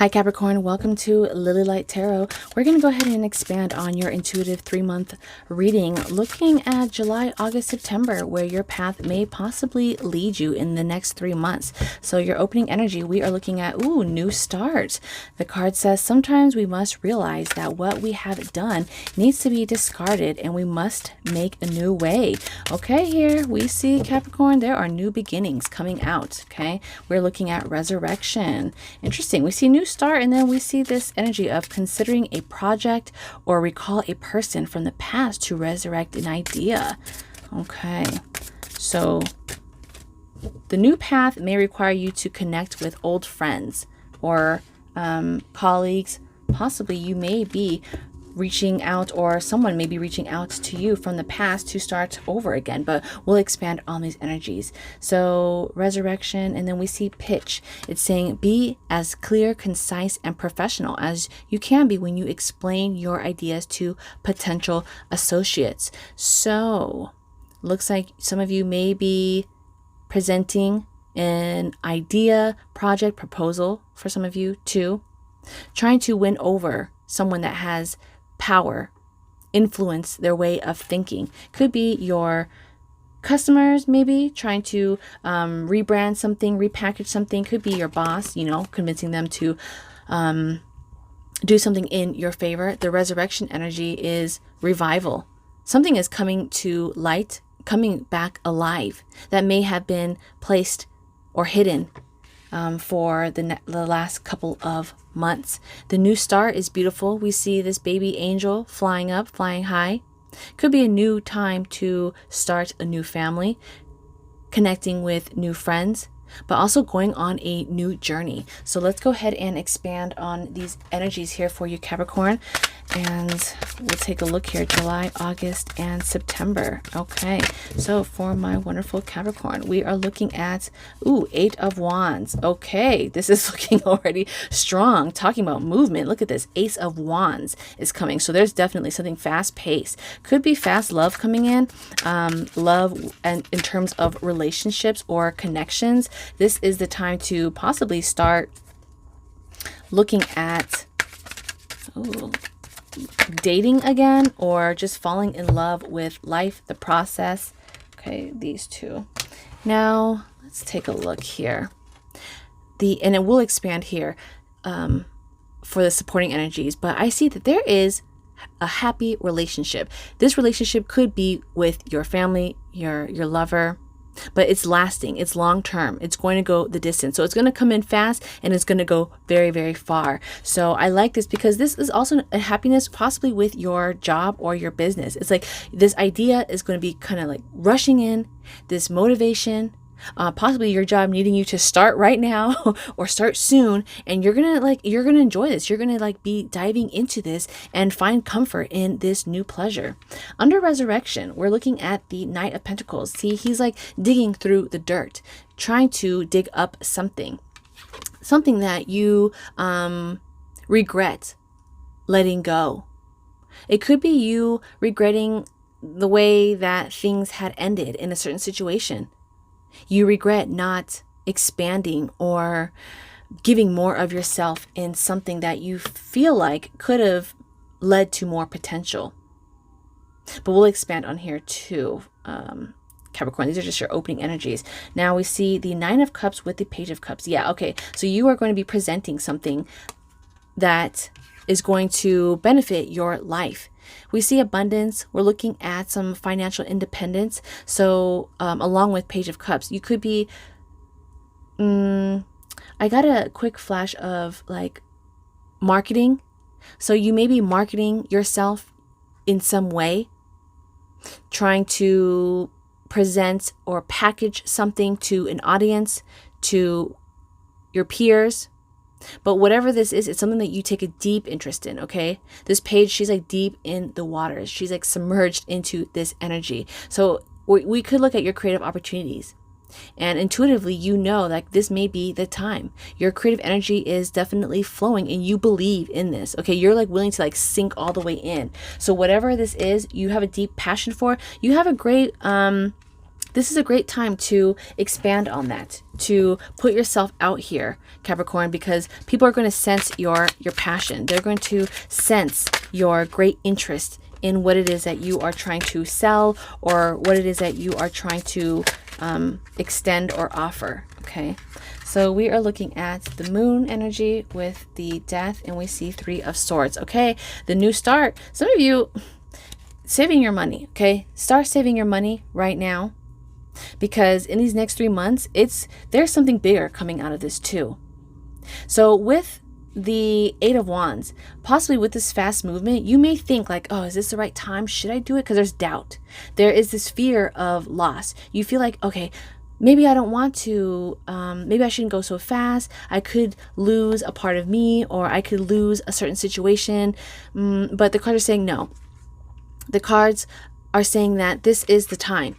Hi Capricorn, welcome to Lily Light Tarot. We're going to go ahead and expand on your intuitive 3-month reading, looking at July, August, September, where your path may possibly lead you in the next 3 months. So your opening energy, we are looking at, new start. The card says sometimes we must realize that what we have done needs to be discarded and we must make a new way. Okay, here we see Capricorn, there are new beginnings coming out. Okay, we're looking at resurrection. Interesting. We see new start, and then we see this energy of considering a project or recall a person from the past to resurrect an idea. Okay, so the new path may require you to connect with old friends or colleagues. Possibly you may be reaching out, or someone may be reaching out to you from the past to start over again, but we'll expand on these energies. So resurrection, and then we see pitch. It's saying be as clear, concise, and professional as you can be when you explain your ideas to potential associates. So looks like some of you may be presenting an idea, project, proposal for some of you too, trying to win over someone that has power, influence their way of thinking. Could be your customers, maybe trying to rebrand something, repackage something. Could be your boss, convincing them to do something in your favor. The resurrection energy is revival. Something is coming to light, coming back alive that may have been placed or hidden for the last couple of months. The new start is beautiful. We see this baby angel flying up, flying high. Could be a new time to start a new family, connecting with new friends, but also going on a new journey. So let's go ahead and expand on these energies here for you, Capricorn. And we'll take a look here, July, August, and September. Okay, so for my wonderful Capricorn, we are looking at, 8 of Wands. Okay, this is looking already strong, talking about movement. Look at this, Ace of Wands is coming. So there's definitely something fast-paced. Could be fast love coming in, love and in terms of relationships or connections. This is the time to possibly start looking at, dating again, or just falling in love with life, the process. Okay, these two. Now let's take a look here. And it will expand here for the supporting energies, but I see that there is a happy relationship. This relationship could be with your family, your lover, but it's lasting, it's long term, it's going to go the distance. So it's going to come in fast and it's going to go very, very far. So I like this because this is also a happiness possibly with your job or your business. It's like this idea is going to be kind of like rushing in, this motivation, possibly your job needing you to start right now or start soon, and you're gonna enjoy this. You're gonna be diving into this and find comfort in this new pleasure. Under resurrection, we're looking at the Knight of Pentacles. See, he's digging through the dirt, trying to dig up something that you regret letting go. It could be you regretting the way that things had ended in a certain situation. You regret not expanding or giving more of yourself in something that you feel like could have led to more potential. But we'll expand on here too, Capricorn. These are just your opening energies. Now we see the 9 of Cups with the Page of Cups. Yeah, okay. So you are going to be presenting something that is going to benefit your life. We see abundance. We're looking at some financial independence. So along with Page of Cups, you could be, I got a quick flash of marketing. So you may be marketing yourself in some way, trying to present or package something to an audience, to your peers. But whatever this is, it's something that you take a deep interest in, okay? This page, she's deep in the waters. She's submerged into this energy. So we could look at your creative opportunities. And intuitively, this may be the time. Your creative energy is definitely flowing and you believe in this, okay? You're willing to sink all the way in. So whatever this is, you have a deep passion for. You have a great this is a great time to expand on that, to put yourself out here, Capricorn, because people are going to sense your passion. They're going to sense your great interest in what it is that you are trying to sell or what it is that you are trying to extend or offer. Okay, so we are looking at the moon energy with the death, and we see 3 of swords. Okay, the new start. Some of you saving your money. Okay, start saving your money right now, because in these next 3 months, there's something bigger coming out of this too. So with the 8 of Wands, possibly with this fast movement, you may think like, oh, is this the right time? Should I do it? Because there's doubt. There is this fear of loss. You feel like, okay, maybe I don't want to, maybe I shouldn't go so fast. I could lose a part of me, or I could lose a certain situation. But the cards are saying no. The cards are saying that this is the time.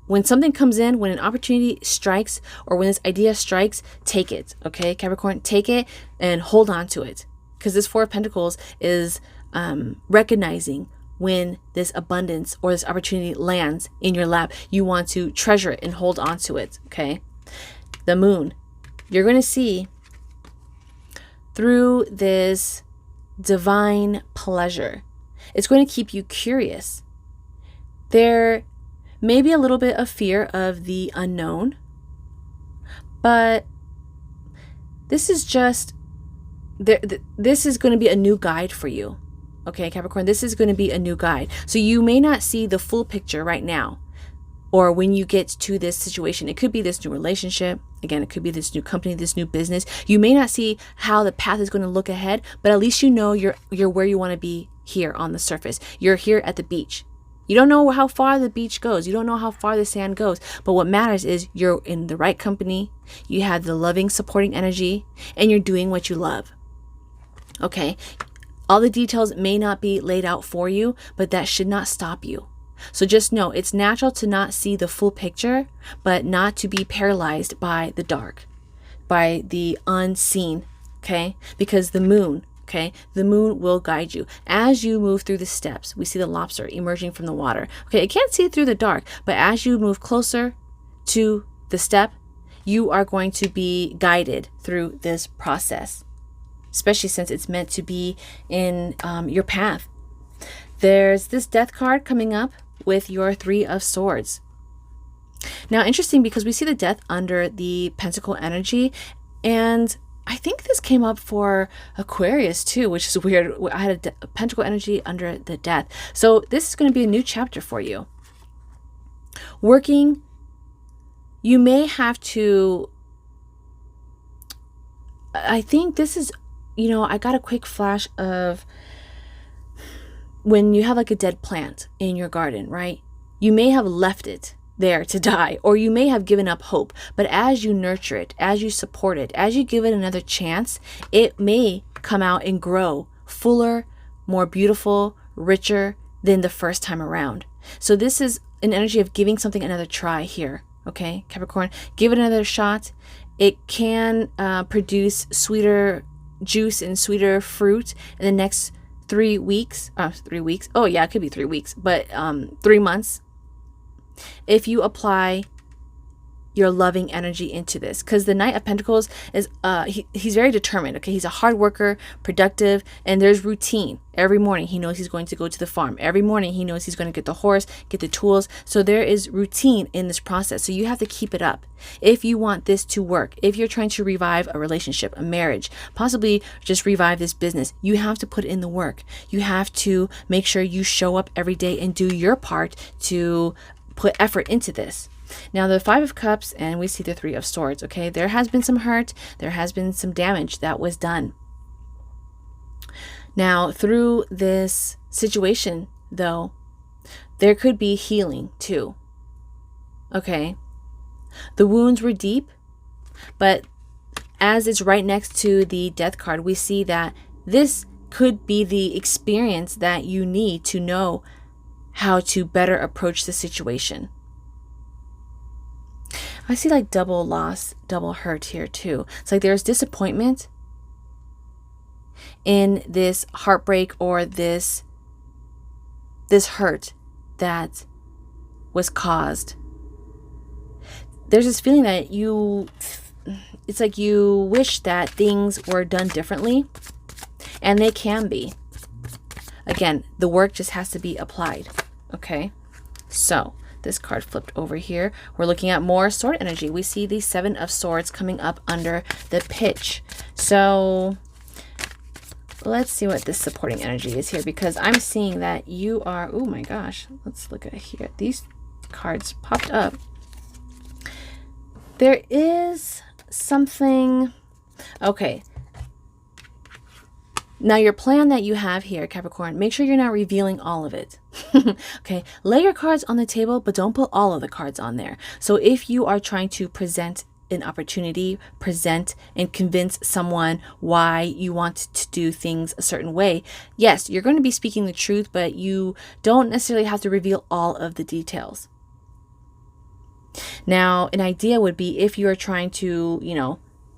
When something comes in, when an opportunity strikes, or when this idea strikes, take it. Okay, Capricorn, take it and hold on to it. Because this 4 of Pentacles is recognizing when this abundance or this opportunity lands in your lap. You want to treasure it and hold on to it. Okay, the moon. You're going to see through this divine pleasure. It's going to keep you curious. There maybe a little bit of fear of the unknown, but this is just, this is going to be a new guide for you. Okay, Capricorn, this is going to be a new guide. So you may not see the full picture right now, or when you get to this situation. It could be this new relationship. Again, it could be this new company, this new business. You may not see how the path is going to look ahead, but at least you know you're where you want to be here on the surface. You're here at the beach. You don't know how far the beach goes. You don't know how far the sand goes. But what matters is you're in the right company. You have the loving, supporting energy, and you're doing what you love. Okay? All the details may not be laid out for you, but that should not stop you. So just know it's natural to not see the full picture, but not to be paralyzed by the dark, by the unseen. Okay? Because the moon, okay, the moon will guide you as you move through the steps. We see the lobster emerging from the water. Okay, it can't see through the dark, but as you move closer to the step, you are going to be guided through this process, especially since it's meant to be in your path. There's this death card coming up with your 3 of swords. Now, interesting, because we see the death under the pentacle energy, and I think this came up for Aquarius too, which is weird. I had a pentacle energy under the death. So this is going to be a new chapter for you. Working, you may have to, I think this is, I got a quick flash of when you have like a dead plant in your garden, right? You may have left it there to die, or you may have given up hope, but as you nurture it, as you support it, as you give it another chance, it may come out and grow fuller, more beautiful, richer than the first time around. So this is an energy of giving something another try here. Okay, Capricorn, give it another shot. It can produce sweeter juice and sweeter fruit in the next 3 weeks. 3 weeks. Oh yeah, it could be 3 weeks, but 3 months. If you apply your loving energy into this, because the Knight of Pentacles is he's very determined. Okay, he's a hard worker, productive, and there's routine. Every morning he knows he's going to go to the farm. Every morning he knows he's going to get the horse, get the tools. So there is routine in this process. So you have to keep it up if you want this to work. If you're trying to revive a relationship, a marriage, possibly just revive this business, you have to put in the work. You have to make sure you show up every day and do your part to put effort into this. Now the 5 of Cups, and we see the 3 of Swords. Okay, there has been some hurt, there has been some damage that was done. Now through this situation though, there could be healing too. Okay, the wounds were deep, but as it's right next to the Death card, we see that this could be the experience that you need to know how to better approach the situation. I see like double loss, double hurt here too. It's like there's disappointment in this heartbreak or this hurt that was caused. There's this feeling that it's like you wish that things were done differently, and they can be. Again, the work just has to be applied. Okay, so this card flipped over here. We're looking at more sword energy. We see the 7 of Swords coming up under the pitch. So let's see what this supporting energy is here, because I'm seeing that you are, oh my gosh, let's look at here. These cards popped up. There is something, okay. Now your plan that you have here, Capricorn, make sure you're not revealing all of it. Okay, lay your cards on the table, but don't put all of the cards on there. So if you are trying to present an opportunity, present and convince someone why you want to do things a certain way, yes, you're going to be speaking the truth, but you don't necessarily have to reveal all of the details. Now, an idea would be if you're trying to,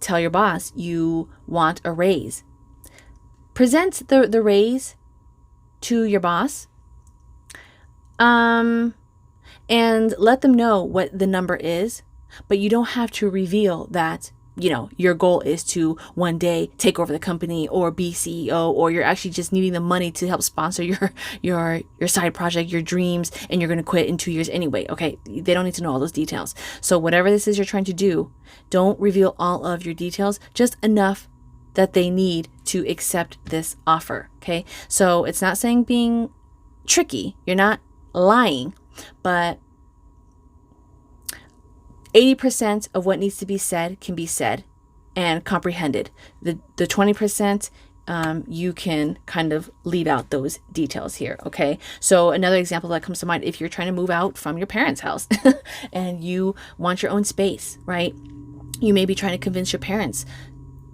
tell your boss you want a raise. Present the raise to your boss, and let them know what the number is, but you don't have to reveal that, your goal is to one day take over the company or be CEO, or you're actually just needing the money to help sponsor your side project, your dreams, and you're going to quit in 2 years anyway. Okay, they don't need to know all those details. So whatever this is you're trying to do, don't reveal all of your details, just enough that they need to accept this offer. Okay, so it's not saying being tricky, you're not lying, but 80% of what needs to be said can be said and comprehended. The 20%, you can kind of leave out those details here. Okay, so another example that comes to mind, if you're trying to move out from your parents' house and you want your own space, right? You may be trying to convince your parents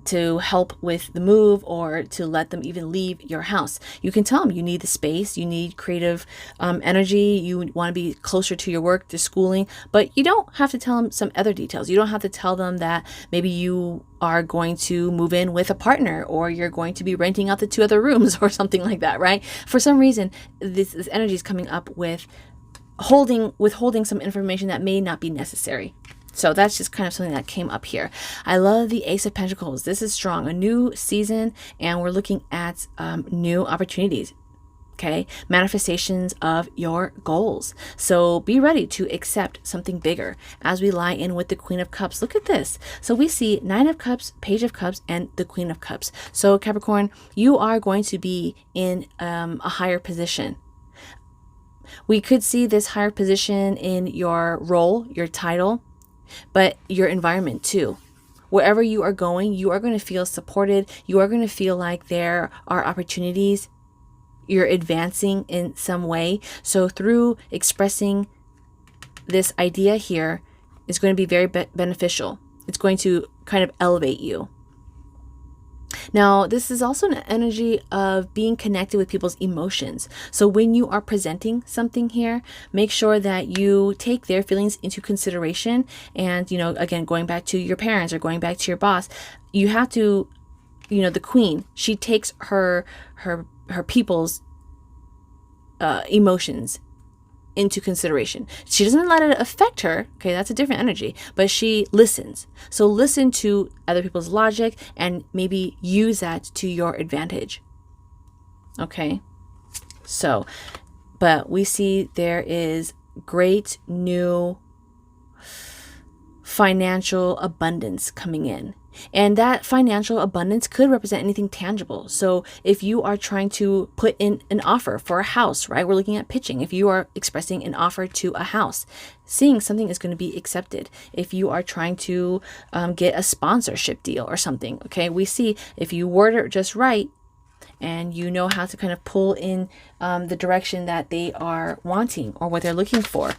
to help with the move, or to let them even leave your house. You can tell them you need the space, you need creative energy, you want to be closer to your work, to schooling, but you don't have to tell them some other details. You don't have to tell them that maybe you are going to move in with a partner, or you're going to be renting out the 2 other rooms or something like that, right? For some reason, this energy is coming up with withholding some information that may not be necessary. So that's just kind of something that came up here. I love the Ace of Pentacles. This is strong. A new season, and we're looking at new opportunities. Okay, manifestations of your goals. So be ready to accept something bigger as we lie in with the Queen of Cups. Look at this. So we see 9 of Cups, Page of Cups, and the Queen of Cups. So Capricorn, you are going to be in a higher position. We could see this higher position in your role, your title, but your environment too. Wherever you are going to feel supported. You are going to feel like there are opportunities. You're advancing in some way. So through expressing this idea here is going to be very beneficial. It's going to kind of elevate you. Now, this is also an energy of being connected with people's emotions. So when you are presenting something here, make sure that you take their feelings into consideration. And, again, going back to your parents or going back to your boss, you have to, the Queen, she takes her people's emotions into consideration. She doesn't let it affect her. Okay, that's a different energy, but she listens. So listen to other people's logic and maybe use that to your advantage. Okay, so, but we see there is great new financial abundance coming in. And that financial abundance could represent anything tangible. So if you are trying to put in an offer for a house, right? We're looking at pitching. If you are expressing an offer to a house, seeing something is going to be accepted. If you are trying to get a sponsorship deal or something, okay? We see if you word it just right and you know how to kind of pull in the direction that they are wanting or what they're looking for,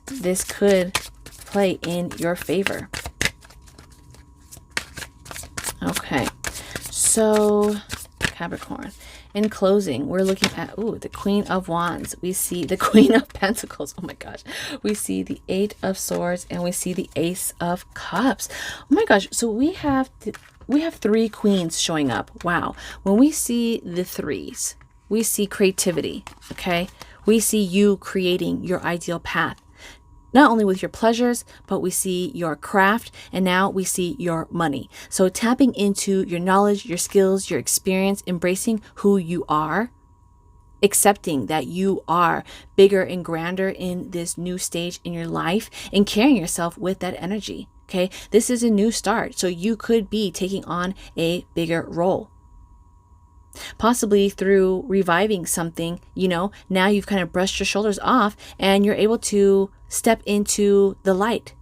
this could play in your favor. Okay, so Capricorn, in closing, we're looking at, the Queen of Wands. We see the Queen of Pentacles. Oh my gosh. We see the 8 of Swords, and we see the Ace of Cups. Oh my gosh. So we have 3 queens showing up. Wow. When we see the 3s, we see creativity. Okay. We see you creating your ideal path. not only with your pleasures, but we see your craft, and now we see your money. So tapping into your knowledge, your skills, your experience, embracing who you are, accepting that you are bigger and grander in this new stage in your life, and carrying yourself with that energy. Okay, this is a new start. So you could be taking on a bigger role. Possibly through reviving something, now you've kind of brushed your shoulders off and you're able to step into the light.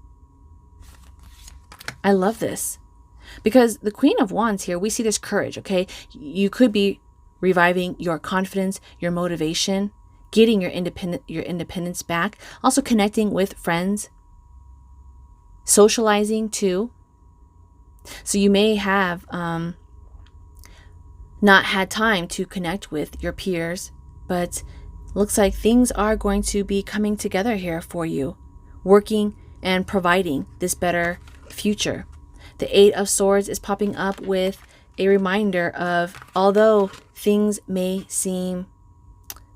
I love this because the Queen of Wands here, we see this courage, okay? You could be reviving your confidence, your motivation, getting your independence back, also connecting with friends, socializing too. So you may have not had time to connect with your peers, but looks like things are going to be coming together here for you, working and providing this better future. The Eight of Swords is popping up with a reminder of, although things may seem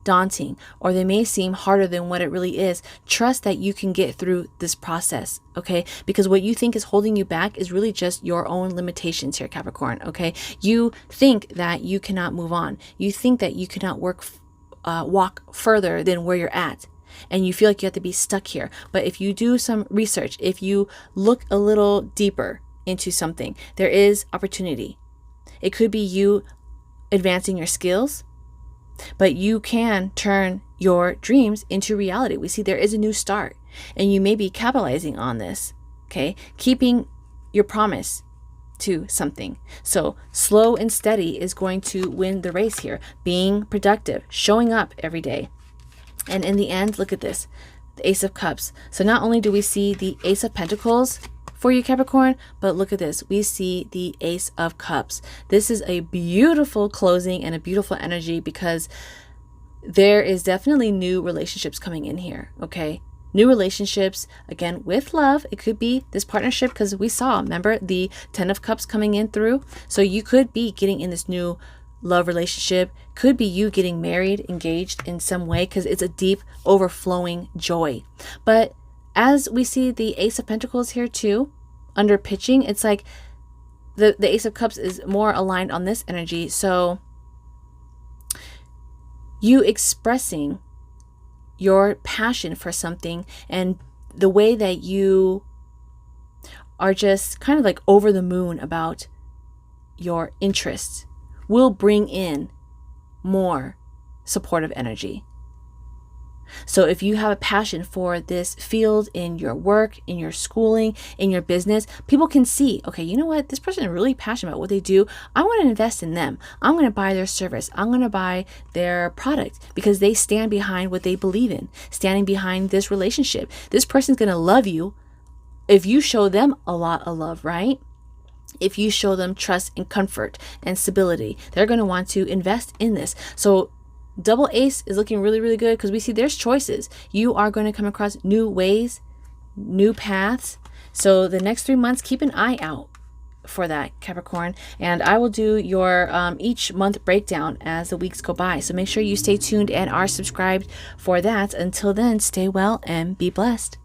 daunting or they may seem harder than what it really is, trust that you can get through this process, okay? Because what you think is holding you back is really just your own limitations here, Capricorn, okay? You think that you cannot move on. You think that you cannot walk further than where you're at. And you feel like you have to be stuck here. But if you do some research, if you look a little deeper into something, there is opportunity. It could be you advancing your skills, but you can turn your dreams into reality. We see there is a new start, and you may be capitalizing on this, okay? Keeping your promise to something. So slow and steady is going to win the race here. Being productive, showing up every day. And in the end, look at this, the Ace of Cups. So not only do we see the Ace of Pentacles for you, Capricorn, but look at this. We see the Ace of Cups. This is a beautiful closing and a beautiful energy because there is definitely new relationships coming in here, okay? New relationships, again, with love. It could be this partnership because we saw, remember, the Ten of Cups coming in through. So you could be getting in this new love relationship. Could be you getting married, engaged in some way because it's a deep, overflowing joy. But as we see the Ace of Pentacles here too, under pitching, it's like the Ace of Cups is more aligned on this energy. So you expressing your passion for something and the way that you are just kind of like over the moon about your interests will bring in more supportive energy. So if you have a passion for this field in your work, in your schooling, in your business, people can see, okay, you know what? This person is really passionate about what they do. I want to invest in them. I'm going to buy their service. I'm going to buy their product because they stand behind what they believe in, standing behind this relationship. This person's going to love you if you show them a lot of love, right? If you show them trust and comfort and stability, they're going to want to invest in this. So double ace is looking really, really good because we see there's choices. You are going to come across new ways, new paths. So the next 3 months, keep an eye out for that, Capricorn. And I will do your each month breakdown as the weeks go by. So make sure you stay tuned and are subscribed for that. Until then, stay well and be blessed.